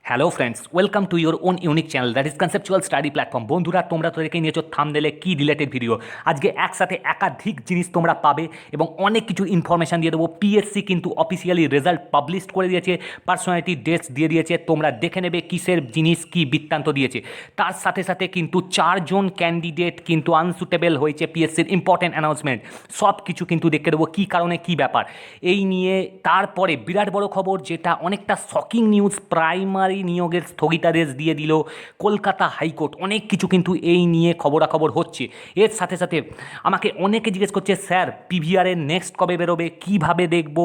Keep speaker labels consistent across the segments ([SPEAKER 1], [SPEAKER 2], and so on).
[SPEAKER 1] Hello friends, welcome to your own unique channel that is conceptual study platform. বন্ধুরা, তোমরা তো দেখে নিয়েছো থাম্বনেলে কি রিলেটেড ভিডিও। আজকে একসাথে একাধিক জিনিস তোমরা পাবে এবং অনেক কিছু ইনফরমেশান দিয়ে দেবো। পিএসসি কিন্তু অফিসিয়ালি রেজাল্ট পাবলিশ করে দিয়েছে, পার্সোনালিটি ডেটস দিয়ে দিয়েছে। তোমরা দেখে নেবে কিসের জিনিস কি বৃত্তান্ত দিয়েছে। তার সাথে সাথে কিন্তু 4জন ক্যান্ডিডেট কিন্তু আনসুটেবল হয়েছে। পিএসসির ইম্পর্টেন্ট অ্যানাউন্সমেন্ট সব কিছু কিন্তু দেখে দেবো, কী কারণে কী ব্যাপার এই নিয়ে। তারপরে বিরাট বড় খবর, যেটা অনেকটা শকিং নিউজ, প্রাইমারি নিয়োগের স্থগিতাদেশ দিয়ে দিল কলকাতা হাইকোর্ট। অনেক কিছু কিন্তু এই নিয়ে খবরাখবর হচ্ছে। এর সাথে সাথে আমাকে অনেকে জিজ্ঞেস করছে, স্যার পিভিআরের নেক্সট কবে বেরোবে, কীভাবে দেখব,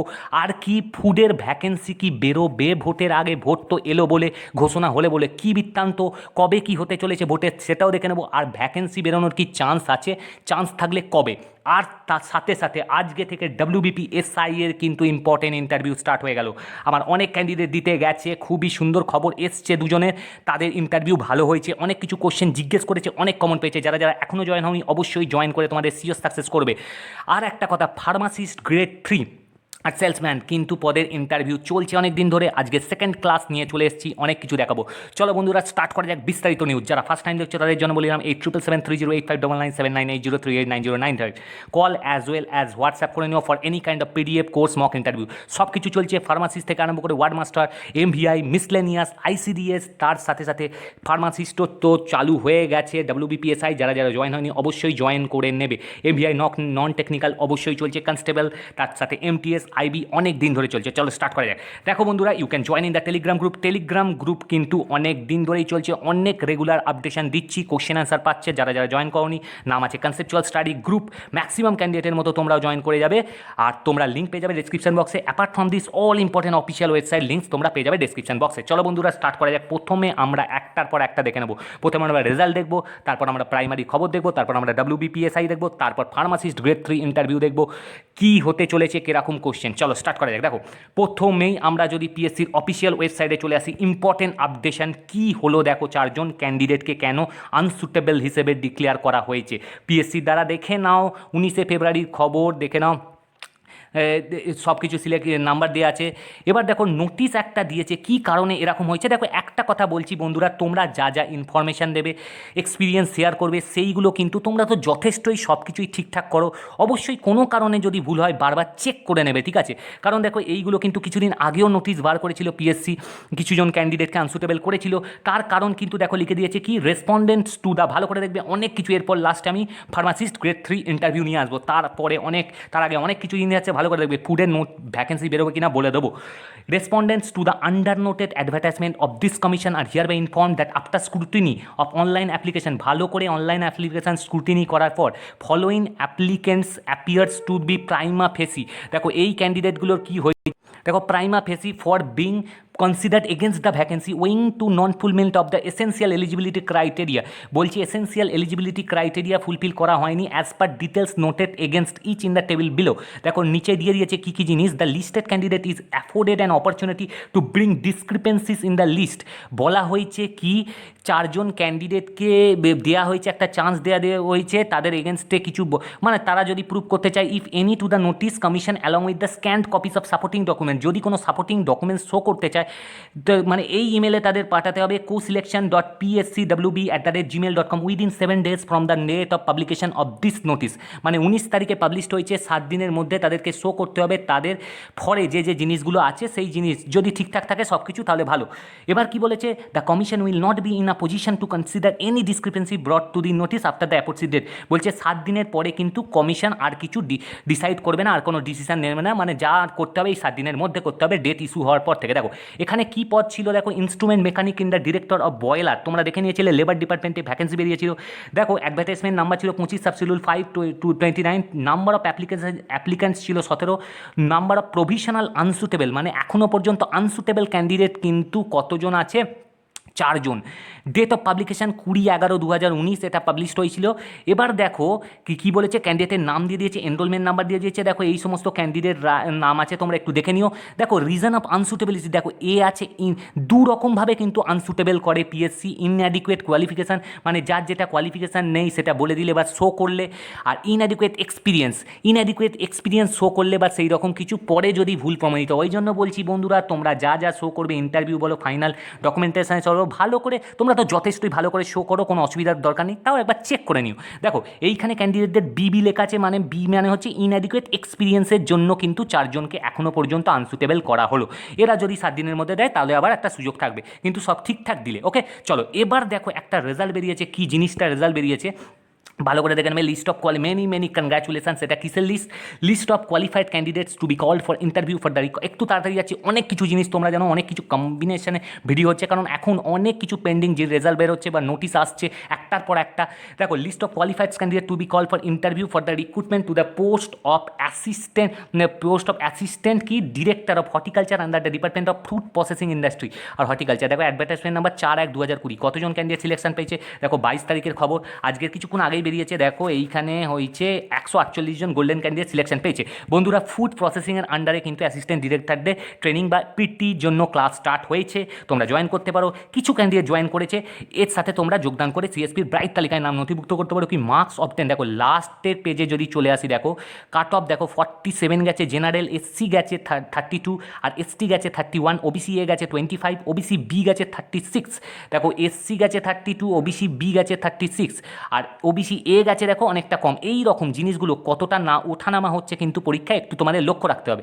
[SPEAKER 1] আর কি ফুডের ভ্যাকেন্সি কি বেরোবে ভোটের আগে, ভোট তো এলো বলে, ঘোষণা হলে বলে, কী বৃত্তান্ত, কবে কি হতে চলেছে ভোটের সেটাও দেখে নেব। আর ভ্যাকেন্সি বেরোনোর কি চান্স আছে, চান্স থাকলে কবে। আর তার সাথে সাথে আজকে থেকে WBPSI এর কিন্তু ইম্পর্টেন্ট ইন্টারভিউ স্টার্ট হয়ে গেল। আমার অনেক ক্যান্ডিডেট দিতে গেছে, খুবই সুন্দর খবর এসছে দুজনের, তাদের ইন্টারভিউ ভালো হয়েছে। অনেক কিছু কোশ্চেন জিজ্ঞেস করেছে, অনেক কমন পেয়েছে। যারা যারা এখনও জয়েন হয়নি অবশ্যই জয়েন করে তোমাদের সিওর সাকসেস করবে। আর একটা কথা, ফার্মাসিস্ট গ্রেড 3 আর সেলসম্যান কিন্তু পদের ইন্টারভিউ চলছে অনেক দিন ধরে। আজকে সেকেন্ড ক্লাস নিয়ে চলে এসেছি, অনেক কিছু দেখাবো। চলো বন্ধুরা, স্টার্ট করা যাক বিস্তারিত নিউজ। যারা ফার্স্ট টাইম দেখছো তাদের জন্য বলিলাম 877308599798038905 call as well as WhatsApp করে নিও for any kind of PDF course mock interview. সব কিছু চলছে, ফার্মাসিস্ট থেকে আরম্ভ করে ward master, MVI, miscellaneous, ICDS। তার সাথে সাথে ফার্মাসিস্টও তো চালু হয়ে গেছে। WBPSI যারা যারা জয়েন হয়নি অবশ্যই জয়েন করে নেবে। MVI নন টেকনিক্যাল অবশ্যই চলছে, কনস্টেবল, তার সাথে MTS, IB অনেক দিন ধরে চলছে। চলো স্টার্ট করা যায়। দেখো বন্ধুরা, you can join in the Telegram group কিন্তু অনেক দিন ধরেই চলছে, অনেক রেগুলার আপডেশন দিচ্ছি, কোশ্চেন অ্যান্সার পাচ্ছে। যারা যারা জয়েন করনি, নাম আছে কনসেপচুয়াল স্টাডি গ্রুপ। ম্যাক্সিমাম ক্যান্ডিডেটের মতো তোমরাও জয়েন করে যাবে, আর তোমরা লিঙ্ক পেয়ে যাবে ডিসক্রিপশন বক্সে। Apart from this all important official website links তোমরা পেয়ে যাবে ডিসক্রিপশন বক্সে। চলো বন্ধুরা, স্টার্ট করা যাক। প্রথমে আমরা একটার পর একটা দেখে নেবো। প্রথমে আমরা রেজাল্ট দেখবো, তারপর আমরা প্রাইমারি খবর দেখবো, তারপর আমরা WBPSI দেখবো, তারপর ফার্মাসিস্ট গ্রেড 3 ইন্টারভিউ দেখবো, কী হতে চলেছে, কীরকম কোশ্চেন। চলো স্টার্ট করা যাক। দেখো, প্রথমেই আমরা যদি পিএসসির অফিসিয়াল ওয়েবসাইটে চলে আসি, ইম্পর্টেন্ট আপডেশন কী হলো দেখো। 4জন ক্যান্ডিডেটকে কেন আনসুটেবল হিসেবে ডিক্লেয়ার করা হয়েছে পিএসসির দ্বারা, দেখে নাও। 19শে ফেব্রুয়ারির খবর দেখে নাও, সব কিছু সিলেক্ট নাম্বার দেওয়া আছে। এবার দেখো, নোটিশ একটা দিয়েছে, কি কারণে এরকম হয়েছে। দেখো, একটা কথা বলছি বন্ধুরা, তোমরা যা যা ইনফরমেশান দেবে, এক্সপিরিয়েন্স শেয়ার করবে, সেইগুলো কিন্তু তোমরা তো যথেষ্টই সব কিছুই ঠিকঠাক করো। অবশ্যই কোনো কারণে যদি ভুল হয় বারবার চেক করে নেবে, ঠিক আছে। কারণ দেখো, এইগুলো কিন্তু কিছুদিন আগেও নোটিশ বার করেছিল পিএসসি, কিছুজন ক্যান্ডিডেটকে আনসুটেবল করেছিল। তার কারণ কিন্তু দেখো লিখে দিয়েছে কি, রেসপন্ডেন্টস টু দ্য, ভালো করে দেখবে অনেক কিছু। এরপর লাস্টে আমি ফার্মাসিস্ট গ্রেড 3 ইন্টারভিউ নিয়ে আসবো, তারপরে তার আগে অনেক কিছু জিনিস আছে, ভালো করে দেখবে। ফুডের নোট ভ্যাকেন্সি বেরোবে কিনা বলে দেবো। Respondents to the under noted advertisement of this commission are hereby inform that after scrutiny of online application, ভালো করে অনলাইন অ্যাপ্লিকেশন স্ক্রুটিনি করার পর following applicants appears to be prima facie. দেখো, এই ক্যান্ডিডেটগুলোর কী হয়েছে, দেখো, prima facie for being considered against the vacancy owing to non fulfilment of the essential eligibility criteria. বলছি এসেন্সিয়াল এলিজিবিলিটি ক্রাইটেরিয়া ফুলফিল করা হয়নি as per details noted against each in the table below. দেখো, নিচে দিয়ে দিয়েছে কী কী জিনিস। The listed candidate is afforded an opportunity to bring discrepancies in the list. বলা হয়েছে কি, 4জন ক্যান্ডিডেটকে দেওয়া হয়েছে একটা চান্স, দেওয়া হয়েছে তাদের এগেনস্টে কিছু, মানে তারা যদি প্রুভ করতে চায়, if any to the notice commission along with the scanned copies of supporting document, যদি কোনো সাপোর্টিং ডকুমেন্টস শো করতে চায়, মানে এই ইমেলে তাদের পাঠাতে হবে co-selection.pscwb@gmail.com within 7 days from the date of publication of this notice. মানে 19 তারিখে পাবলিশড হয়েছে, 7 দিনের মধ্যে তাদেরকে শো করতে হবে তাদের ফরে যে যে জিনিসগুলো আছে, সেই জিনিস যদি ঠিকঠাক থাকে সব কিছু, তাহলে ভালো। এবার কি বলেছে, the commission will not be in a position to consider any discrepancy brought to the notice after the aforesaid date. বলছে 7 দিনের পরে কিন্তু কমিশন আর কিছু ডিসাইড করবে না, আর কোনো ডিসিশন নেবে না, মানে যা করতে হবে এই 7 দিনের মধ্যে করতে হবে, ডেট ইস্যু হওয়ার পর থেকে। দেখো, এখানে কি পদ ছিল, দেখো, instrument mechanic in the director of boiler, তোমরা দেখে নিয়েছিলে, লেবার ডিপার্টমেন্টে ভ্যাকেন্সি বেরিয়েছিল। দেখো, অ্যাডভার্টাইজমেন্ট নাম্বার ছিল 25 সাবশিডিউল 5 to 29, নাম্বার অফ অ্যাপ্লিকেন্টস ছিল 17, নাম্বার অফ প্রভিশনাল আনসুটেবল, মানে এখনও পর্যন্ত আনসুটেবল ক্যান্ডিডেট কিন্তু কতজন আছে, চারজন। ডেট অফ পাবলিকেশান 20/11/2019 এটা পাবলিশড হয়েছিল। এবার দেখো কী বলেছে, ক্যান্ডিডেটের নাম দিয়ে দিয়েছে, এনরোলমেন্ট নাম্বার দিয়ে দিয়েছে। দেখো এই সমস্ত ক্যান্ডিডেট নাম আছে, তোমরা একটু দেখে নিও। দেখো রিজন অফ আনসুটেবিলিটি, দেখো এ আছে দু রকমভাবে কিন্তু আনসুটেবল করে পিএসসি। ইনঅ্যাডিকুয়েট কোয়ালিফিকেশান, মানে যার যেটা কোয়ালিফিকেশান নেই সেটা বলে দিলে বা শো করলে, আর ইনঅ্যাডিকুয়েট এক্সপিরিয়েন্স শো করলে বা সেই রকম কিছু, পরে যদি ভুল প্রমাণিত। ওই জন্য বলছি বন্ধুরা, তোমরা যা যা শো করবে, ইন্টারভিউ বলো, ফাইনাল ডকুমেন্টেশন সব ভালো করে, তোমরা তো যথেষ্টই ভালো করে শো করো, কোনো অসুবিধার দরকার নেই, তাও একবার চেক করে নিও। দেখো এইখানে ক্যান্ডিডেটদের বিবি লেখা আছে, মানে বি মানে হচ্ছে ইনঅ্যাডিকুয়েট এক্সপিরিয়েন্সের জন্য কিন্তু চারজনকে এখনও পর্যন্ত আনসুটেবল করা হলো। এরা যদি 7 দিনের মধ্যে দেয় তাহলে আবার একটা সুযোগ থাকবে, কিন্তু সব ঠিকঠাক দিলে। ওকে, চলো এবার দেখো একটা রেজাল্ট বেরিয়েছে। কি জিনিসটা রেজাল্ট বেরিয়েছে ভালো করে দেখে নেবে। List of many congratulation. সেটা কিসের list of qualified candidates to be called for interview for the একটু তাড়াতাড়ি যাচ্ছি, অনেক কিছু জিনিস তোমরা জানো, অনেক কিছু কম্বিনেশনে ভিডিও হচ্ছে, কারণ এখন অনেক কিছু পেন্ডিং, যে রেজাল্ট বেরোচ্ছে বা নোটিশ আসছে একটার পর একটা। দেখো list of qualified candidate to be call for interview for the recruitment to the post of assistant কি director of horticulture under the department of fruit processing industry আর হর্টিকালচার। দেখো অ্যাডভার্টাইজমেন্ট নাম্বার 4/1/2020। কতজন candidate selection পেয়েছে? দেখো 22 তারিখের খবর, আজকের কিছুক্ষণ আগেই বেরিয়েছে। দেখো এইখানে হয়েছে 148 জন গোল্ডেন ক্যান্ডিডেট সিলেকশন পেয়েছে। বন্ধুরা ফুড প্রসেসিংয়ের আন্ডারে কিন্তু অ্যাসিস্ট্যান্ট ডিরেক্টরদের ট্রেনিং বা পিটির জন্য ক্লাস স্টার্ট হয়েছে, তোমরা জয়েন করতে পারো। কিছু ক্যান্ডিডেট জয়েন করেছে, এর সাথে তোমরা যোগদান করে সিএসপির ব্রাইট তালিকায় নাম নথিভুক্ত করতে পারো। কি মার্কস অবটেন, দেখো লাস্টের পেজে যদি চলে আসি, দেখো কাট অফ দেখো 47 গেছে, জেনারেল এসসি গেছে 32, আর এসটি গেছে 31, ওবিসি এ গেছে 25, ওবিসি বি গেছে 36। দেখো এসসি গেছে 32, ওবিসি বি গেছে 36, আর ওবিসি এ গেছে দেখো অনেকটা কম। এই রকম জিনিসগুলো কতটা না ওঠানামা হচ্ছে কিন্তু পরীক্ষায় একটু তোমাদের লক্ষ্য রাখতে হবে।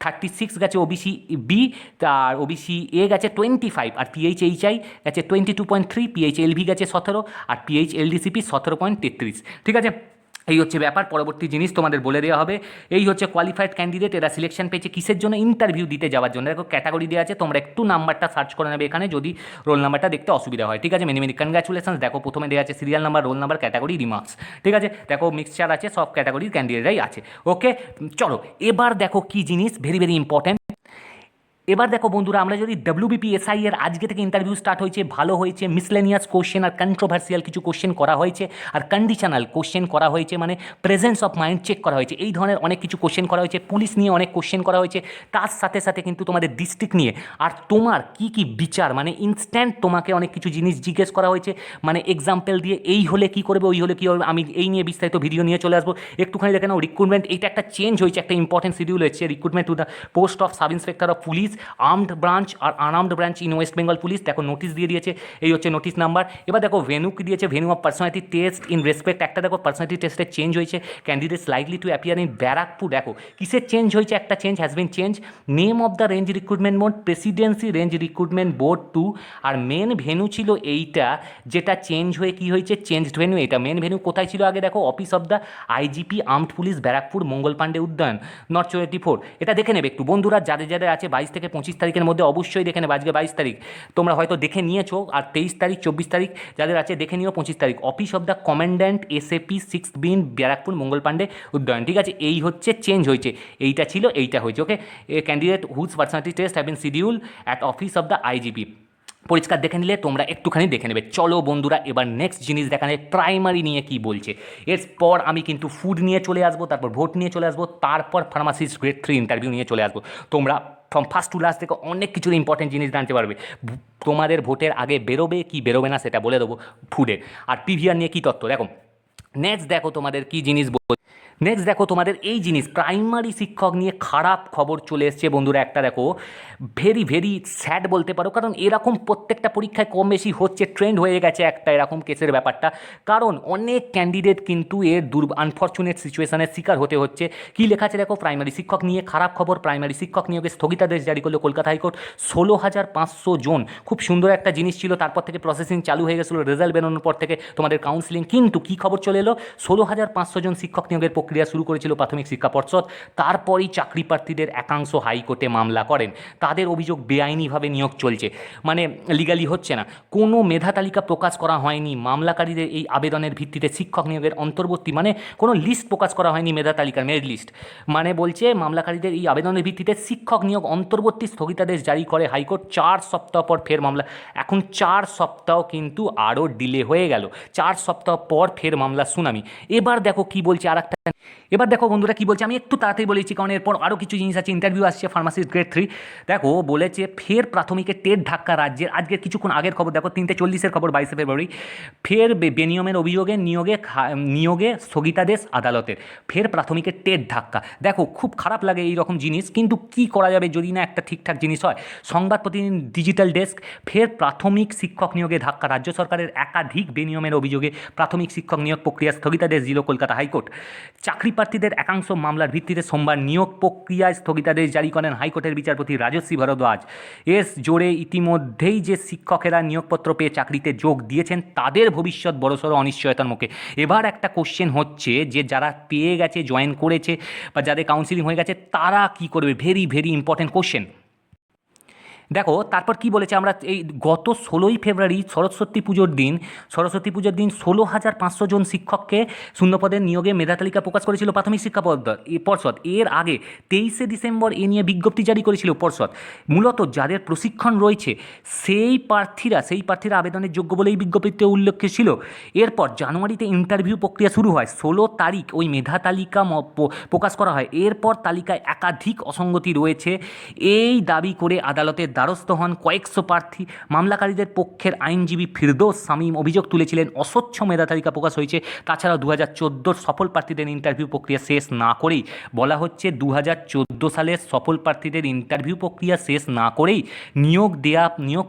[SPEAKER 1] 36 গেছে ওবিসি বি, আর ওবিসি এ গেছে 25, আর পিএইচএইচআই গেছে 22.3, পিএইচএলভি গেছে 17, আর পিএইচএলডিসিপি 17.33। ঠিক আছে, এই হচ্ছে ব্যাপার। পরবর্তী জিনিস তোমাদের বলে দেওয়া হবে। এই হচ্ছে কোয়ালিফাইড ক্যান্ডিডেট, এরা সিলেকশন পেয়েছে কিসের জন্য? ইন্টারভিউ দিতে যাওয়ার জন্য। দেখো ক্যাটাগরি দেওয়া আছে, তোমরা একটু নাম্বারটা সার্চ করে নেবে এখানে যদি রোল নাম্বারটা দেখতে অসুবিধা হয়। ঠিক আছে, মেনি কনগ্রাচুলেশনস। দেখো প্রথমে দেওয়া আছে serial number, roll number, category, remarks. ঠিক আছে, দেখো মিক্সচার আছে, সব ক্যাটাগরির ক্যান্ডিডেটরাই আছে। ওকে, চলো এবার দেখো কি জিনিস ভেরি ইম্পর্ট্যান্ট। এবার দেখো বন্ধুরা, আমরা যদি WBPSI এর আজকে থেকে ইন্টারভিউ স্টার্ট হয়েছে, ভালো হয়েছে। মিসলেনিয়াস কোশ্চেন আর কন্ট্রোভার্সিয়াল কিছু কোশ্চেন করা হয়েছে, আর কন্ডিশনাল কোশ্চেন করা হয়েছে, মানে প্রেজেন্স অফ মাইন্ড চেক করা হয়েছে। এই ধরনের অনেক কিছু কোশ্চেন করা হয়েছে। পুলিশ নিয়ে অনেক কোশ্চেন করা হয়েছে, তার সাথে সাথে কিন্তু তোমাদের ডিস্ট্রিক্ট নিয়ে, আর তোমার কি বিচার, মানে ইনস্ট্যান্ট তোমাকে অনেক কিছু জিনিস জিজ্ঞেস করা হয়েছে, মানে এক্সাম্পল দিয়ে এই হলে কী করবে, ওই হলে কী হবে। আমি এই নিয়ে বিস্তারিত ভিডিও নিয়ে চলে আসবো। একটুখানি দেখে নাও রিক্রুটমেন্ট, এইটা একটা চেঞ্জ হয়েছে, একটা ইম্পর্টেন্ট শিডিউল হচ্ছে। Recruitment to the post of sub inspector of police, armed branch আর unarmed branch in West Bengal police. দেখো নোটিশ দিয়ে দিয়েছে, এই হচ্ছে নোটিশ নাম্বার। এবার দেখো ভেনু কি দিয়েছে, venue of personality test in respect. একটা দেখো পার্সোনালিটি টেস্টের চেঞ্জ হয়েছে। Candidates likely to appear in Barrackpore. দেখো কিসের চেঞ্জ হয়েছে, একটা change has been change. Name of the range recruitment board presidency range recruitment board 2, আর মেন ভেনু ছিল এইটা, যেটা চেঞ্জ হয়ে কি হয়েছে, চেঞ্জড ভেনু এটা। মেন ভেনু কোথায় ছিল আগে, দেখো office of the IGP armed police Barrackpore, Mangal Pandey উদ্যান, নর্থ 24। এটা দেখে নেবে একটু বন্ধুরা, যাদের যাদের আছে 22 থেকে 25 তারিখের মধ্যে অবশ্যই দেখে নেবে। আজকে 22 তারিখ, তোমরা হয়তো দেখে নিয়েছো, আর 23 তারিখ 24 তারিখ যাদের আছে দেখে নিও। 25 তারিখ office of the commandant SAP 6th বিন ব্যারাকপুর, মঙ্গল পাণ্ডে উদ্যান। ঠিক আছে, এই হচ্ছে চেঞ্জ হয়েছে, এইটা ছিল এইটা হয়েছে। Okay, a candidate whose personality test have been schedule at office of the IGP. পরিষ্কার দেখে নিলে তোমরা একটুখানি দেখে নেবে। চলো বন্ধুরা, এবার নেক্সট জিনিস দেখানে প্রাইমারি নিয়ে কি বলছে। এরপর আমি কিন্তু ফুড নিয়ে চলে আসবো, তারপর ভোট নিয়ে চলে আসবো, তারপর ফার্মাসিস্ট গ্রেড 3 ইন্টারভিউ নিয়ে চলে আসবো। তোমরা ফ্রম ফার্স্ট টু লাস্ট থেকে অনেক কিছুর ইম্পর্টেন্ট জিনিস জানতে পারবে। তোমাদের ভোটের আগে বেরোবে কি বেরোবে না সেটা বলে দেবো ফুডের। আর পিভিআর নিয়ে কী তথ্য, দেখো নেক্সট দেখো তোমাদের কী জিনিস। নেক্সট দেখো তোমাদের এই জিনিস, প্রাইমারি শিক্ষক নিয়ে খারাপ খবর চলে এসছে বন্ধুরা। একটা দেখো ভেরি স্যাড বলতে পারো, কারণ এরকম প্রত্যেকটা পরীক্ষায় কম বেশি হচ্ছে, ট্রেন্ড হয়ে গেছে একটা এরকম কেসের ব্যাপারটা। কারণ অনেক ক্যান্ডিডেট কিন্তু এর আনফর্চুনেট সিচুয়েশনের শিকার হতে হচ্ছে। কি লেখা আছে দেখো, প্রাইমারি শিক্ষক নিয়ে খারাপ খবর। প্রাইমারি শিক্ষক নিয়োগে স্থগিতাদেশ জারি করলো কলকাতা হাইকোর্ট। 16,500 জন, খুব সুন্দর একটা জিনিস ছিল। তারপর থেকে প্রসেসিং চালু হয়ে গেছিলো রেজাল্ট বেরোনোর পর থেকে তোমাদের কাউন্সিলিং। কিন্তু কী খবর চলে এলো, 16,500 জন শিক্ষক নিয়োগের প্রক্রিয়া শুরু করেছিল প্রাথমিক শিক্ষা পর্ষদ, তারপরই চাকরি প্রার্থীদের একাংশ হাইকোর্টে মামলা করেন। তাদের অভিযোগ বেআইনিভাবে নিয়োগ চলছে, মানে লিগালি হচ্ছে না, কোনো মেধা তালিকা প্রকাশ করা হয়নি, মামলাকারীদের এই আবেদনের ভিত্তিতে শিক্ষক নিয়োগের অন্তর্বর্তী মানে কোনো লিস্ট প্রকাশ করা হয়নি মেধা তালিকার মেরিট লিস্ট, মানে বলছে মামলাকারীদের এই আবেদনের ভিত্তিতে শিক্ষক নিয়োগ অন্তর্বর্তী স্থগিতাদেশ জারি করে হাইকোর্ট। 4 সপ্তাহ পর ফের মামলা, এখন 4 সপ্তাহ কিন্তু আরও ডিলে হয়ে গেল, 4 সপ্তাহ পর ফের মামলা শুনানি। এবার দেখো কি বলছে আর একটা, এবার দেখো বন্ধুরা কি বলছে, আমি একটু তাড়াতাড়ি বলেছি কারণ এরপর আরও কিছু জিনিস আছে, ইন্টারভিউ আসছে ফার্মাসিস্ট গ্রেড 3। দেখো বলেছে ফের প্রাথমিকে টেট ধাক্কা রাজ্যের, আজকের কিছুক্ষণ আগের খবর দেখো 3:40 খবর 22 ফেব্রুয়ারি, ফের বেনিয়মের অভিযোগে নিয়োগে স্থগিতাদেশ আদালতের, ফের প্রাথমিকে টেট ধাক্কা। দেখো খুব খারাপ লাগে এই রকম জিনিস, কিন্তু কি করা যাবে যদি না একটা ঠিকঠাক জিনিস হয়। সংবাদ প্রতিদিন ডিজিটাল ডেস্ক, ফের প্রাথমিক শিক্ষক নিয়োগে ধাক্কা, রাজ্য সরকারের একাধিক বেনিয়মের অভিযোগে প্রাথমিক শিক্ষক নিয়োগ প্রক্রিয়া স্থগিতাদেশ দিল কলকাতা হাইকোর্ট। চাকরি প্রার্থীদের একাংশ মামলার ভিত্তিতে সোমবার নিয়োগ প্রক্রিয়ায় স্থগিতাদেশ জারি করেন হাইকোর্টের বিচারপতি রাজশ্রী ভারদ্বাজ। এস জোরে ইতিমধ্যেই যে শিক্ষকেরা নিয়োগপত্র পেয়ে চাকরিতে যোগ দিয়েছেন তাদের ভবিষ্যৎ বড়সড় অনিশ্চয়তার মুখে। এবার একটা কোশ্চেন হচ্ছে যে যারা পেয়ে গেছে, জয়েন করেছে বা যাদের কাউন্সিলিং হয়ে গেছে তারা কি করবে, ভেরি ভেরি ইম্পর্টেন্ট কোশ্চেন। দেখো তারপর কি বলেছে, আমরা এই গত 16ই ফেব্রুয়ারি সরস্বতী পুজোর দিন 16,500 জন শিক্ষককে শূন্যপদের নিয়োগে মেধা তালিকা প্রকাশ করেছিল প্রাথমিক শিক্ষা পর্ষদ। এর আগে 23শে ডিসেম্বর এ নিয়ে বিজ্ঞপ্তি জারি করেছিল পর্ষদ। মূলত যাদের প্রশিক্ষণ রয়েছে সেই প্রার্থীরা আবেদনের যোগ্য বলেই বিজ্ঞপ্তিতে উল্লেখ ছিল। এরপর জানুয়ারিতে ইন্টারভিউ প্রক্রিয়া শুরু হয়, 16 তারিখ ওই মেধা তালিকা প্রকাশ করা হয়। এরপর তালিকায় একাধিক অসঙ্গতি রয়েছে এই দাবি করে আদালতের দ্বারস্থ হন কয়েকশো প্রার্থী। মামলাকারীদের পক্ষের আইনজীবী ফিরদৌস শামীম অভিযোগ তুলেছিলেন অস্বচ্ছ মেধা তালিকা প্রকাশ হয়েছে। তাছাড়াও 2014 সফল প্রার্থীদের ইন্টারভিউ প্রক্রিয়া শেষ না করেই, বলা হচ্ছে 2014 সালের সফল প্রার্থীদের ইন্টারভিউ প্রক্রিয়া শেষ না করেই নিয়োগ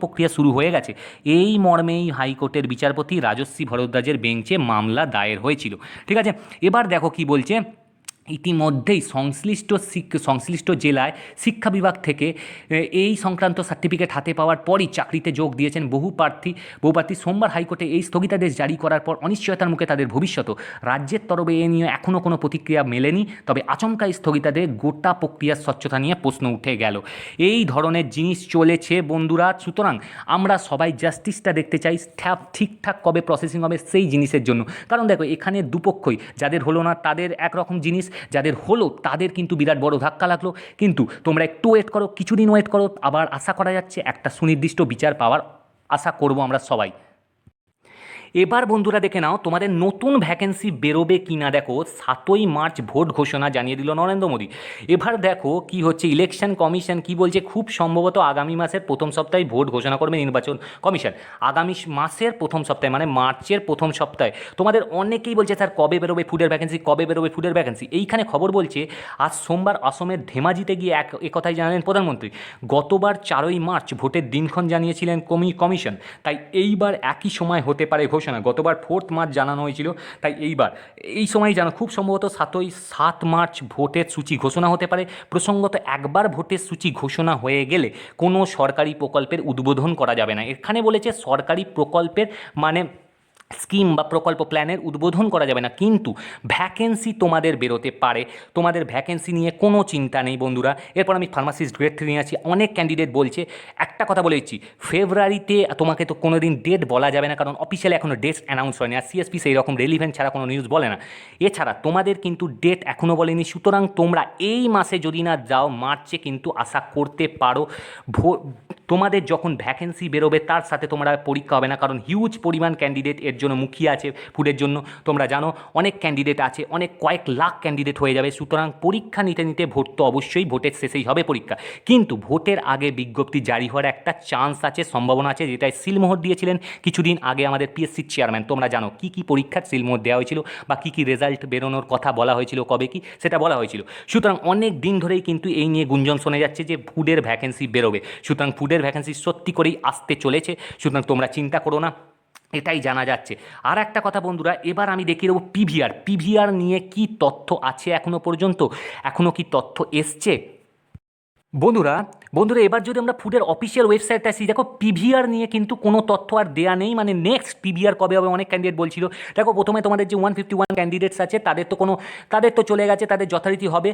[SPEAKER 1] প্রক্রিয়া শুরু হয়ে গেছে। এই মর্মেই হাইকোর্টের বিচারপতি রাজশ্রী ভরদ্বাজের বেঞ্চে মামলা দায়ের হয়েছিল। ঠিক আছে, এবার দেখো কি বলছে, ইতিমধ্যেই সংশ্লিষ্ট জেলায় শিক্ষা বিভাগ থেকে এই সংক্রান্ত সার্টিফিকেট হাতে পাওয়ার পরই চাকরিতে যোগ দিয়েছেন বহু প্রার্থী। সোমবার হাইকোর্টে এই স্থগিতাদেশ জারি করার পর অনিশ্চয়তার মুখে তাদের ভবিষ্যৎ। রাজ্যের তরফে এ নিয়ে এখনও কোনো প্রতিক্রিয়া মেলেনি, তবে আচমকা এই স্থগিতাদেশ গোটা প্রক্রিয়ার স্বচ্ছতা নিয়ে প্রশ্ন উঠে গেল। এই ধরনের জিনিস চলেছে বন্ধুরা, সুতরাং আমরা সবাই জাস্টিসটা দেখতে চাই, ঠিকঠাক কবে প্রসেসিং হবে সেই জিনিসের জন্য। কারণ দেখো এখানে দুপক্ষই, যাদের হলো না তাদের একরকম জিনিস, যাদের হলো তাদের কিন্তু বিরাট বড় ধাক্কা লাগলো। কিন্তু তোমরা একটু ওয়েট করো, কিছুদিন ওয়েট করো, আবার আশা করা যাচ্ছে একটা সুনির্দিষ্ট বিচার পাওয়ার আশা করব আমরা সবাই। এবার বন্ধুরা দেখে নাও তোমাদের নতুন ভ্যাকেন্সি বেরোবে কি না। দেখো 7ই মার্চ ভোট ঘোষণা জানিয়ে দিল নরেন্দ্র মোদী। এবার দেখো কি হচ্ছে, ইলেকশন কমিশন কি বলছে, খুব সম্ভবত আগামী মাসের প্রথম সপ্তাহে ভোট ঘোষণা করবে নির্বাচন কমিশন। আগামী মাসের প্রথম সপ্তাহে মানে মার্চের প্রথম সপ্তাহে। তোমাদের অনেকেই বলছে স্যার কবে বেরোবে ফুডের ভ্যাকেন্সি, এইখানে খবর বলছে আজ সোমবার অসমের ধেমাজিতে গিয়ে একথাই জানালেন প্রধানমন্ত্রী। গতবার 4ই মার্চ ভোটের দিনক্ষণ জানিয়েছিলেন কমিশন, তাই এইবার একই সময় হতে পারে ঘোষণা। গতবার 4 মার্চ জানানো হয়েছিল, তাই এইবার এই সময় খুব সম্ভবত 7 মার্চ ভোটের সূচি ঘোষণা হতে পারে। প্রসঙ্গত একবার ভোটের সূচি ঘোষণা হয়ে গেলে কোনো সরকারি প্রকল্পের উদ্বোধন করা যাবে না। এখানে বলেছে সরকারি প্রকল্পের মানে স্কিম বা প্রকল্প প্ল্যানের উদ্বোধন করা যাবে না, কিন্তু ভ্যাকেন্সি তোমাদের বেরোতে পারে। তোমাদের ভ্যাকেন্সি নিয়ে কোনো চিন্তা নেই বন্ধুরা। এরপর আমি ফার্মাসিস্ট গ্রেড 3 নিয়ে আছি। অনেক ক্যান্ডিডেট বলছে, একটা কথা বলে দিচ্ছি, ফেব্রুয়ারিতে তোমাকে তো কোনো দিন ডেট বলা যাবে না, কারণ অফিসিয়ালি এখনও ডেট অ্যানাউন্স হয়নি, আর সিএসপি সেই রকম রেলিভেন্ট ছাড়া কোনো নিউজ বলে না। এছাড়া তোমাদের কিন্তু ডেট এখনও বলেনি, সুতরাং তোমরা এই মাসে যদি না যাও মার্চে কিন্তু আশা করতে পারো তোমাদের যখন ভ্যাকেন্সি বেরোবে তার সাথে তোমরা পরীক্ষা হবে না, কারণ হিউজ পরিমাণ ক্যান্ডিডেট এর জন্য মুখিয়ে আছে ফুডের জন্য। তোমরা জানো অনেক ক্যান্ডিডেট আছে, কয়েক লাখ ক্যান্ডিডেট হয়ে যাবে। সুতরাং পরীক্ষা নিতে ভোট তো অবশ্যই ভোটের শেষেই হবে পরীক্ষা, কিন্তু ভোটের আগে বিজ্ঞপ্তি জারি হওয়ার একটা চান্স আছে, সম্ভাবনা আছে, যেটাই সিলমোহর দিয়েছিলেন কিছুদিন আগে আমাদের পিএসসির চেয়ারম্যান। তোমরা জানো কী পরীক্ষার সিলমোহর দেওয়া হয়েছিল বা কী রেজাল্ট বেরোনোর কথা বলা হয়েছিল, কবে কি সেটা বলা হয়েছিল। সুতরাং অনেক দিন ধরেই কিন্তু এই নিয়ে গুঞ্জন শোনা যাচ্ছে যে ফুডের ভ্যাকেন্সি বেরোবে। সুতরাং ফুডের ভ্যাকেন্সি সত্যি করেই আসতে চলেছে, সুতরাং তোমরা চিন্তা করো না, এটাই জানা যাচ্ছে। আর একটা কথা বন্ধুরা, এবার আমি দেখিয়ে দেবো পিভিআর নিয়ে কি তথ্য আছে এখনও পর্যন্ত, এখনও কি তথ্য এসছে। বন্ধুরা বন্ধুরা এবার যদি আমরা ফুডের অফিসিয়াল ওয়েবসাইটটা আসি, দেখো পিভিআর নিয়ে কিন্তু কোনো তথ্য আর দেয়া নেই, মানে নেক্সট পিভিআর কবে হবে অনেক ক্যান্ডিডেট বলছিল। দেখো প্রথমে তোমাদের যে 151 ক্যান্ডিডেটস আছে তাদের তো চলে গেছে, তাদের যথারীতি হবে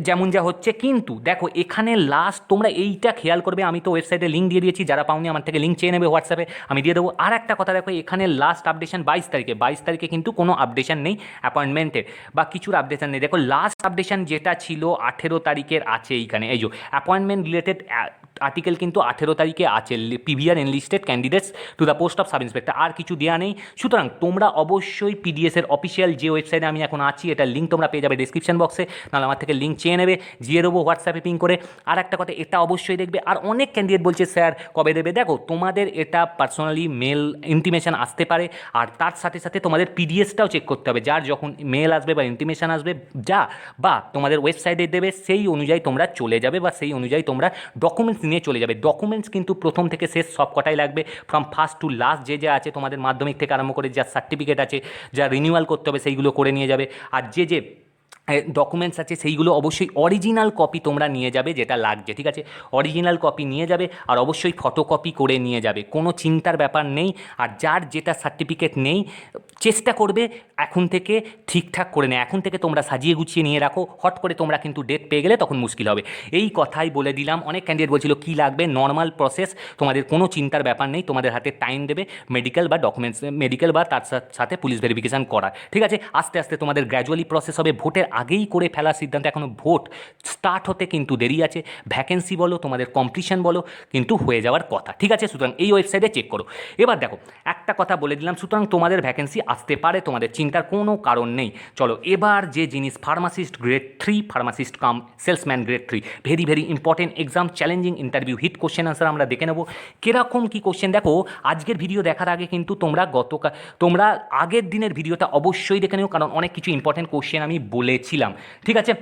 [SPEAKER 1] যেমন যা হচ্ছে। কিন্তু দেখো এখানে লাস্ট তোমরা এইটা খেয়াল করবে, আমি তো ওয়েবসাইটে লিঙ্ক দিয়ে দিয়েছি, যারা পাওনি আমার থেকে লিঙ্ক চেয়ে নেবে হোয়াটসঅ্যাপে, আমি দিয়ে দেবো। আর একটা কথা দেখো, এখানে লাস্ট আপডেশন 22 তারিখে কিন্তু কোনো আপডেশন নেই অ্যাপয়েন্টমেন্টের বা কিছুর আপডেশন নেই। দেখো লাস্ট আপডেশন যেটা ছিল 18 তারিখের আছে এইখানে, এই যে অ্যাপয়েন্টমেন্ট রিলেটেড আর্টিকেল কিন্তু 18 তারিখে আছে, PVR enlisted candidates to the post of sub inspector, আর কিছু দেওয়া নেই। সুতরাং তোমরা অবশ্যই পিডিএসের অফিসিয়াল যে ওয়েবসাইটে আমি এখন আছি, এটার লিঙ্ক তোমরা পেয়ে যাবে ডিসক্রিপশন বক্সে, নাহলে আমার থেকে লিঙ্ক চেয়ে নেবে, দিয়ে দেবো হোয়াটসঅ্যাপে পিং করে। আর একটা কথা, এটা অবশ্যই দেখবে। আর অনেক ক্যান্ডিডেট বলছে স্যার কবে দেবে, দেখো তোমাদের এটা পার্সোনালি মেল ইন্টিমেশন আসতে পারে, আর তার সাথে সাথে তোমাদের পিডিএসটাও চেক করতে হবে, যার যখন মেল আসবে বা ইন্টিমেশন আসবে বা তোমাদের ওয়েবসাইটে দেবে, সেই অনুযায়ী তোমরা চলে যাবে বা সেই অনুযায়ী তোমরা ডকুমেন্টস নিয়ে চলে যাবে। ডকুমেন্টস কিন্তু প্রথম থেকে শেষ সব কটাই লাগবে, ফ্রম ফার্স্ট টু লাস্ট যে যা আছে তোমাদের মাধ্যমিক থেকে আরম্ভ করে যা সার্টিফিকেট আছে, যা রিনিউয়াল করতে হবে সেইগুলো করে নিয়ে যাবে। আর যে ডকুমেন্টস আছে সেইগুলো অবশ্যই অরিজিনাল কপি তোমরা নিয়ে যাবে, যেটা লাগছে, ঠিক আছে, অরিজিনাল কপি নিয়ে যাবে, আর অবশ্যই ফটোকপি করে নিয়ে যাবে, কোনো চিন্তার ব্যাপার নেই। আর যার যেটা সার্টিফিকেট নেই চেষ্টা করবে এখন থেকে ঠিকঠাক করে নেয়, এখন থেকে তোমরা সাজিয়ে গুছিয়ে নিয়ে রাখো, হট করে তোমরা কিন্তু ডেট পেয়ে গেলে তখন মুশকিল হবে। এই কথাই বলে দিলাম। অনেক ক্যান্ডিডেট বলছিল কী লাগবে, নর্মাল প্রসেস, তোমাদের কোনো চিন্তার ব্যাপার নেই, তোমাদের হাতে টাইম দেবে মেডিকেল বা ডকুমেন্টস, মেডিকেল বা তার সাথে পুলিশ ভেরিফিকেশান করার, ঠিক আছে। আস্তে আস্তে তোমাদের গ্র্যাজুয়ালি প্রসেস হবে, ভোটের আগেই করে ফেলার সিদ্ধান্ত, এখনও ভোট স্টার্ট হতে কিন্তু দেরি আছে, ভ্যাকেন্সি বলো তোমাদের কমপ্লিশন বলো কিন্তু হয়ে যাওয়ার কথা, ঠিক আছে। সুতরাং এই ওয়েবসাইটে চেক করো। এবার দেখো একটা কথা বলে দিলাম, সুতরাং তোমাদের ভ্যাকেন্সি আসতে পারে, তোমাদের চিন্তার কোনো কারণ নেই। চলো এবার যে জিনিস, pharmacist grade 3, pharmacist cum salesman grade 3, very very important exam, challenging interview, hit question answer আমরা দেখে নেবো কীরকম কী কোশ্চেন। দেখো আজকের ভিডিও দেখার আগে কিন্তু তোমরা আগের দিনের ভিডিওটা অবশ্যই দেখে নিও, কারণ অনেক কিছু ইম্পর্টেন্ট কোশ্চেন আমি বলেছিলাম, ঠিক আছে।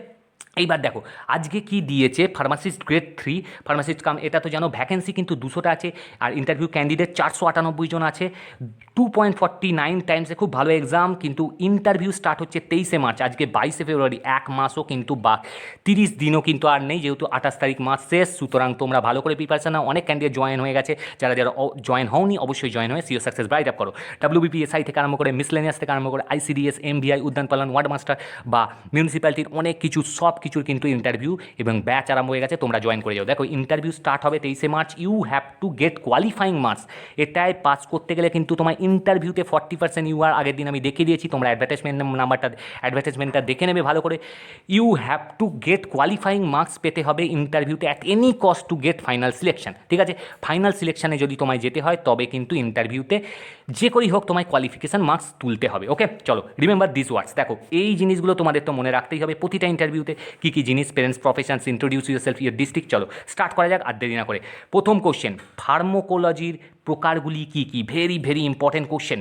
[SPEAKER 1] এইবার দেখো আজকে কি দিয়েছে, ফার্মাসিস্ট গ্রেড 3 ফার্মাসিস্ট কাম, এটা তো জানো ভ্যাকেন্সি কিন্তু 200টা আছে, আর ইন্টারভিউ ক্যান্ডিডেট 498 জন আছে, 2.49 টাইমসে, খুব ভালো এক্সাম। কিন্তু ইন্টারভিউ স্টার্ট হচ্ছে 23 মার্চ, আজকে 22 ফেব্রুয়ারি, এক মাসও কিন্তু 30 দিনও কিন্তু আর নেই, যেহেতু 28 তারিখ মাস শেষ। সুতরাং তোমরা ভালো করে প্রিপারেশন নাও, অনেক ক্যান্ডিডেট জয়েন হয়ে গেছে, যারা যারা জয়েন হওনি অবশ্যই জয়েন হয়ে সিও সাকসেস ব্রাইট আপ করো। WBPSI থেকে আরম্ভ করে মিসলেনিয়াস থেকে আরম্ভ করে ICDS, MVI, উদ্যান পালন, ওয়ার্ড মাস্টার বা মিউনিসিপ্যালিটির অনেক কিছু, সব কিছুর কিন্তু ইন্টারভিউ এবং ব্যাচ আরম্ভ হয়ে গেছে, তোমরা জয়েন করে যাও। দেখো ইন্টারভিউ স্টার্ট হবে 23 March, you have to get qualifying marks, এটায় পাস করতে গেলে কিন্তু তোমার ইন্টারভিউতে 40% ইউ আর, আগের দিন আমি দেখিয়ে দিয়েছি, তোমরা অ্যাডভার্টাইজমেন্টটা দেখে নেবে ভালো করে। You have to get qualifying marks পেতে হবে ইন্টারভিউতে at any cost to get final selection, ঠিক আছে। ফাইনাল সিলেকশনে যদি তোমায় যেতে হয় তবে কিন্তু ইন্টারভিউতে যে করেই হোক তোমায় কোয়ালিফিকেশান মার্কস তুলতে হবে, ওকে। চলো রিমেম্বার দিস ওয়ার্ডস, দেখো এই জিনিসগুলো তোমাদের তো মনে রাখতেই হবে প্রতিটা ইন্টারভিউতে, কী কী জিনিস, parents, professions, introduce yourself, your district. চলো স্টার্ট করা যাক আর দেরি না করে। প্রথম কোশ্চেন, ফার্মোকোলজির প্রকারগুলি কী কী, ভেরি ভেরি ইম্পর্টেন্ট কোশ্চেন।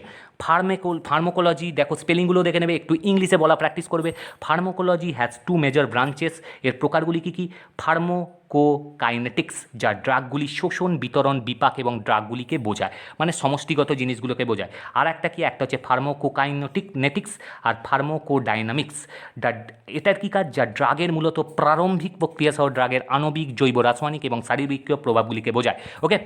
[SPEAKER 1] ফার্মোকোলজি দেখো স্পেলিংগুলো দেখে নেবে, একটু ইংলিশে বলা প্র্যাকটিস করবে। ফার্মোকোলজি হ্যাজ 2 মেজর ব্রাঞ্চেস, এর প্রকারগুলি কী কী, ফার্মোকোকাইনেটিক্স, যা ড্রাগগুলি শোষণ, বিতরণ, বিপাক এবং ড্রাগগুলিকে বোঝায়, মানে সমষ্টিগত জিনিসগুলোকে বোঝায়। আর একটা কি, একটা হচ্ছে নেটিক্স আর ফার্মোকোডাইনামিক্স, এটার কী কাজ, যা ড্রাগের মূলত প্রারম্ভিক প্রক্রিয়া সহ ড্রাগের আণবিক, জৈব, রাসায়নিক এবং শারীরিক প্রভাবগুলিকে বোঝায়, ওকে।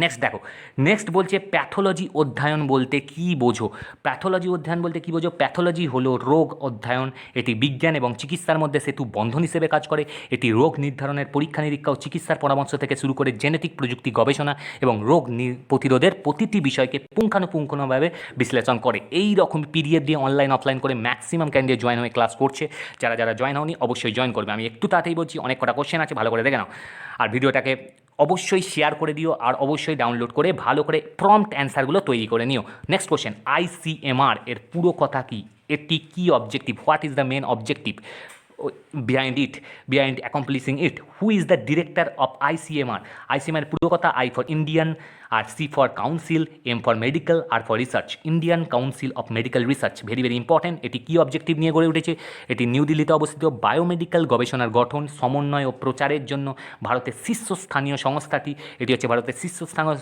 [SPEAKER 1] নেক্সট দেখো, নেক্সট বলছে প্যাথোলজি অধ্যয়ন বলতে কী বোঝো। প্যাথোলজি অধ্যয়ন বলতে কী বোঝো, প্যাথোলজি হলো রোগ অধ্যয়ন, এটি বিজ্ঞান এবং চিকিৎসার মধ্যে সেতু বন্ধন হিসেবে কাজ করে। এটি রোগ নির্ধারণের পরীক্ষা নিরীক্ষা ও চিকিৎসার পরামর্শ থেকে শুরু করে জেনেটিক প্রযুক্তি গবেষণা এবং রোগ প্রতিরোধের প্রতিটি বিষয়কে পুঙ্খানুপুঙ্খভাবে বিশ্লেষণ করে। এই রকম পিডিএফ দিয়ে অনলাইন অফলাইন করে ম্যাক্সিমাম ক্যান্ডিডেট জয়েন হয়ে ক্লাস করছে, যারা যারা জয়েন হওনি অবশ্যই জয়েন করবে। আমি একটু তাড়াতাড়ি বলছি, অনেক কটা কোশ্চেন আছে, ভালো করে দেখে নাও, আর ভিডিওটাকে অবশ্যই শেয়ার করে দিও, আর অবশ্যই ডাউনলোড করে ভালো করে প্রম্পট অ্যান্সারগুলো তৈরি করে নিও। নেক্সট কোশ্চেন, ICMR এর পুরো কথা কি, এটি কী objective, what is the main objective behind accomplishing it, who is the director of ICMR? ICMR পুরো কথা, I for Indian, আর C for Council, M for Medical, R for Research, Indian Council of Medical Research, very very important. এটি কী objective নিয়ে গড়ে উঠেছে, এটি new দিল্লিতে অবস্থিত। বায়োমেডিক্যাল গবেষণার গঠন, সমন্বয় ও প্রচারের জন্য ভারতের শীর্ষস্থানীয় সংস্থাটি, এটি হচ্ছে ভারতের শীর্ষস্থানীয়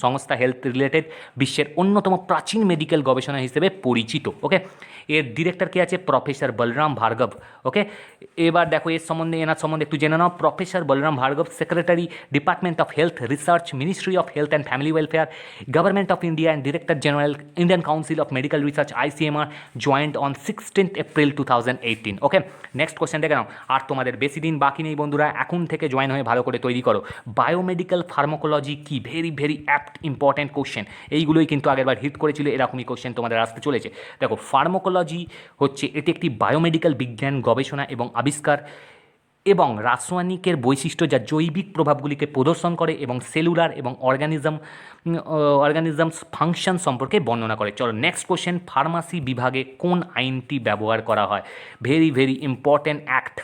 [SPEAKER 1] সংস্থা, হেলথ রিলেটেড, বিশ্বের অন্যতম প্রাচীন মেডিকেল গবেষণা হিসেবে পরিচিত, ওকে। এর ডিরেক্টর কে আছে, প্রফেসর বলরাম ভার্গব, ওকে। এবার দেখো এনার সম্বন্ধে একটু জেনে নাও। Professor Balram Bhargava, secretary, department of health research, ministry of health and family welfare, government of India and director general, Indian council of medical research ICMR, joint on 16th April 2018। Okay, next question দেখে নাও। আর তোমাদের বেশি দিন বাকি নেই বন্ধুরা, এখন থেকে জয়েন হয়ে ভালো করে তৈরি করো। বায়োমেডিক্যাল ফার্মাকোলজি কি? Very very apt important question. এইগুলোই কিন্তু আগেরবার হিট করেছিল, এরকমই কোশ্চেন তোমাদের আসতে চলেছে। দেখো, ফার্মাকোলজি হচ্ছে এটি একটি বায়োমেডিক্যাল বিজ্ঞান, গবেষণা এবং আবিষ্কার এবং রাসায়নিকের বৈশিষ্ট্য যা জৈবিক প্রভাবগুলিকে প্রদর্শন করে এবং সেলুলার এবং অর্গানিজমস ফাংশন সম্পর্কে বর্ণনা করে। চলো নেক্সট কোশ্চেন, ফার্মাসি বিভাগে কোন আইনটি ব্যবহার করা হয়? Very very important act.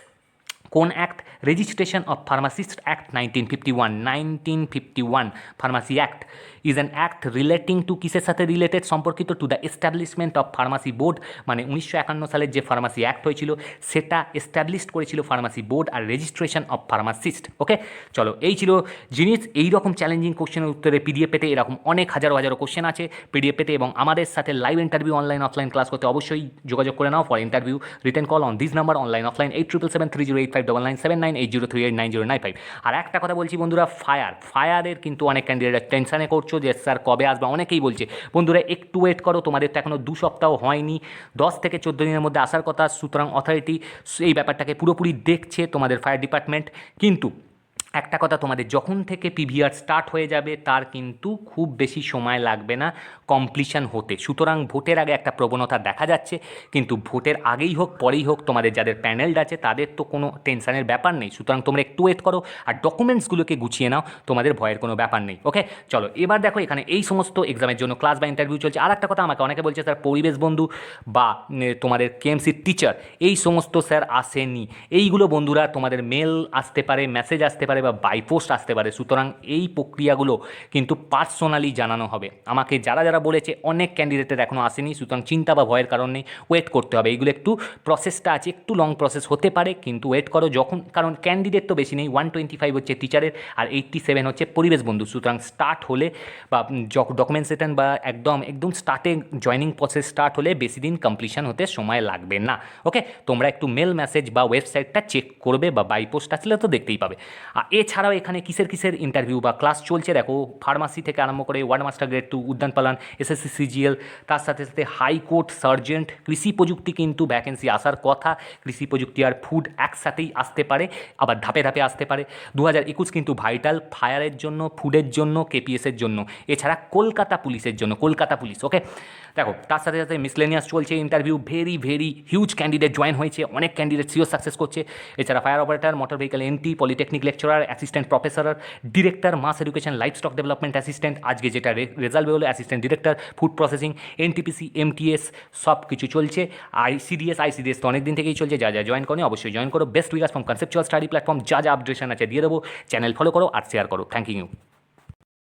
[SPEAKER 1] কোন act? Registration of pharmacist act 1951। Pharmacy act is an act relating to, কিসের সাথে রিলেটেড, সম্পর্কিত, to the establishment of pharmacy board. মানে 1951 সালের যে ফার্মাসি অ্যাক্ট হয়েছিল সেটা এস্টাবলিশ করেছিল ফার্মাসি বোর্ড, আর রেজিস্ট্রেশন অফ ফার্মাসিস্ট। ওকে, চলো এই ছিল জিনিস। এই রকম চ্যালেঞ্জিং কোশ্চেনের উত্তরে পিডিএফ পেতে এরকম অনেক হাজারো কোশ্চেন আছে পিডিএফ পেতে, এবং আমাদের সাথে live interview, online offline class করতে অবশ্যই যোগাযোগ করে নাও। For interview written call on this number, online offline 8777308599798095। আর একটা কথা বলছি বন্ধুরা, ফায়ারের কিন্তু অনেক ক্যান্ডিডেট টেনশানে করছো যে স্যার কবে আসবে, অনেকেই বলছে। বন্ধুরা একটু ওয়েট করো, তোমাদের তো এখনও 2 সপ্তাহ হয়নি, 10 থেকে 14 দিনের মধ্যে আসার কথা। সুতরাং অথরিটি এই ব্যাপারটাকে পুরোপুরি দেখছে, তোমাদের ফায়ার ডিপার্টমেন্ট। কিন্তু একটা কথা, তোমাদের যখন থেকে পিভিআর স্টার্ট হয়ে যাবে তার কিন্তু খুব বেশি সময় লাগবে না কমপ্লিশন হতে। সুতরাং ভোটের আগে একটা প্রবণতা দেখা যাচ্ছে, কিন্তু ভোটের আগেই হোক পরেই হোক তোমাদের যাদের প্যানেল আছে তাদের তো কোনো টেনশনের ব্যাপার নেই। সুতরাং তোমরা একটু ওয়েট করো আর ডকুমেন্টসগুলোকে গুছিয়ে নাও, তোমাদের ভয়ের কোনো ব্যাপার নেই। ওকে, চলো এবার দেখো, এখানে এই সমস্ত এক্সামের জন্য ক্লাস বা ইন্টারভিউ চলছে। আর একটা কথা, আমাকে অনেকে বলছে স্যার পরিবেশ বন্ধু বা তোমাদের কেএমসির টিচার এই সমস্ত স্যার আসেনি। এইগুলো বন্ধুরা তোমাদের মেল আসতে পারে, মেসেজ আসতে পারে বা বাই পোস্ট আসতে পারে। সুতরাং এই প্রক্রিয়াগুলো কিন্তু পার্সোনালি জানানো হবে আমাকে। যারা বলেছে অনেক ক্যান্ডিডেটের এখনও আসেনি, সুতরাং চিন্তা বা ভয়ের কারণ নেই, ওয়েট করতে হবে। এইগুলো একটু প্রসেসটা আছে, একটু লং প্রসেস হতে পারে, কিন্তু ওয়েট করো যখন, কারণ ক্যান্ডিডেট তো বেশি নেই, 125 হচ্ছে টিচারের আর 87 হচ্ছে পরিবেশ বন্ধু। সুতরাং স্টার্ট হলে বা ডকুমেন্টেশন বা একদম স্টার্টে জয়নিং প্রসেস স্টার্ট হলে বেশি দিন কমপ্লিশন হতে সময় লাগবে না। ওকে, তোমরা একটু মেল মেসেজ বা ওয়েবসাইটটা চেক করবে, বা বাই পোস্ট আসলে তো দেখতেই পাবে। আর এছাড়াও এখানে কিসের ইন্টারভিউ বা ক্লাস চলছে দেখো, ফার্মাসি থেকে আরম্ভ করে ওয়ার্ড মাস্টার গ্রেড 2, উদ্যান পালন, SSC CGL, তার সাথে সাথে হাইকোর্ট সার্জেন্ট, কৃষি প্রযুক্তি কিন্তু ভ্যাকেন্সি আসার কথা। কৃষি প্রযুক্তি আর ফুড একসাথেই আসতে পারে, আবার ধাপে ধাপে আসতে পারে। 2021 কিন্তু ভাইটাল, ফায়ারের জন্য, ফুডের জন্য, KPS-এর জন্য, এছাড়া কলকাতা পুলিশের জন্য, কলকাতা পুলিশ। ওকে, দেখো তার সাথে সাথে মিসলেনিয়াস চলছে interview, very very huge candidate join হয়েছে, অনেক ক্যান্ডিডেট সিওর সাকসেস করছে। এছাড়া fire operator, motor vehicle NT, polytechnic lecturer, assistant professor, director mass education livestock development assistant, আজকে যেটা রেজাল্ট বেরোলো assistant director food processing, NTPC, MTS সব কিছু চলছে। ICDS তো অনেক দিন থেকেই চলছে। যা জয়েন করো অবশ্যই জয়েন করো। Best wishes from conceptual study platform, যা আপডেশন আছে দিয়ে দেবো। চ্যানেল ফলো করো আর শেয়ার করো। Thank you.